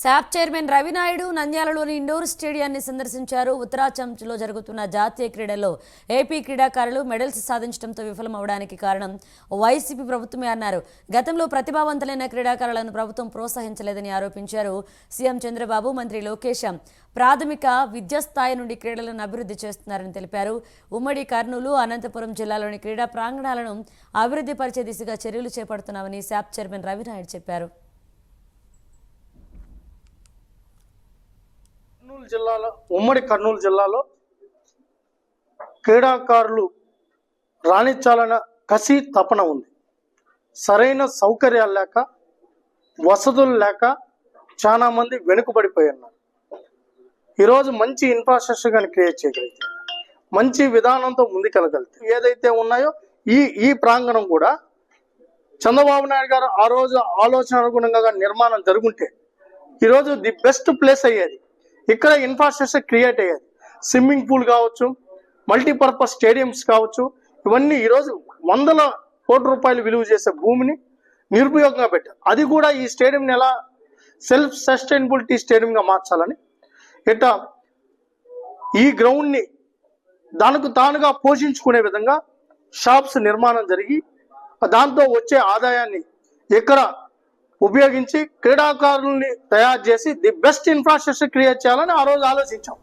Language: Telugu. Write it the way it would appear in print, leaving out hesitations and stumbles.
శాప్ చైర్మన్ రవినాయుడు నంద్యాలలోని ఇండోర్ స్టేడియాన్ని సందర్శించారు. ఉత్తరాఖండ్లో జరుగుతున్న జాతీయ క్రీడల్లో ఏపీ క్రీడాకారులు మెడల్స్ సాధించడంతో విఫలమవడానికి కారణం వైసీపీ ప్రభుత్వమే అన్నారు. గతంలో ప్రతిభావంతులైన క్రీడాకారులను ప్రభుత్వం ప్రోత్సహించలేదని ఆరోపించారు. సీఎం చంద్రబాబు, మంత్రి లోకేష్ ప్రాథమిక విద్యాస్థాయి నుండి క్రీడలను అభివృద్ధి చేస్తున్నారని తెలిపారు. ఉమ్మడి కర్నూలు, అనంతపురం జిల్లాలోని క్రీడా ప్రాంగణాలను అభివృద్ధి పరిచే దిశగా చర్యలు చేపడుతున్నామని శాప్ చైర్మన్ రవినాయుడు చెప్పారు. ఉమ్మడి కర్నూలు జిల్లాలో క్రీడాకారులు రాణించాలన్న కసి తపన ఉంది. సరైన సౌకర్యాలు లేక, వసతులు లేక చాలా మంది వెనుకబడిపోయి ఉన్నారు. ఈరోజు మంచి ఇన్ఫ్రాస్ట్రక్చర్ కానీ క్రియేట్ చేయగలిగితే, మంచి విధానంతో ముందుకెళ్ళగలిగితే, ఏదైతే ఉన్నాయో ఈ ప్రాంగణం కూడా చంద్రబాబు నాయుడు గారు ఆ రోజు ఆలోచన అనుగుణంగా నిర్మాణం జరుగుంటే ఈరోజు ది బెస్ట్ ప్లేస్ అయ్యేది. ఇక్కడ ఇన్ఫ్రాస్ట్రక్చర్ క్రియేట్ అయ్యేది. స్విమ్మింగ్ పూల్ కావచ్చు, మల్టీపర్పస్ స్టేడియంస్ కావచ్చు, ఇవన్నీ ఈరోజు వందల కోట్ల రూపాయలు విలువ చేసే భూమిని నిరుపయోగంగా పెట్టారు. అది కూడా ఈ స్టేడియంని ఎలా సెల్ఫ్ సస్టైనబిలిటీ స్టేడియంగా మార్చాలని, ఇట్లా ఈ గ్రౌండ్ని దానికి తానుగా పోషించుకునే విధంగా షాప్స్ నిర్మాణం జరిగి దాంతో వచ్చే ఆదాయాన్ని ఇక్కడ ఉపయోగించి క్రీడాకారుల్ని తయారు చేసి ది బెస్ట్ ఇన్ఫ్రాస్ట్రక్చర్ క్రియేట్ చేయాలని ఆ రోజు ఆలోచించాం.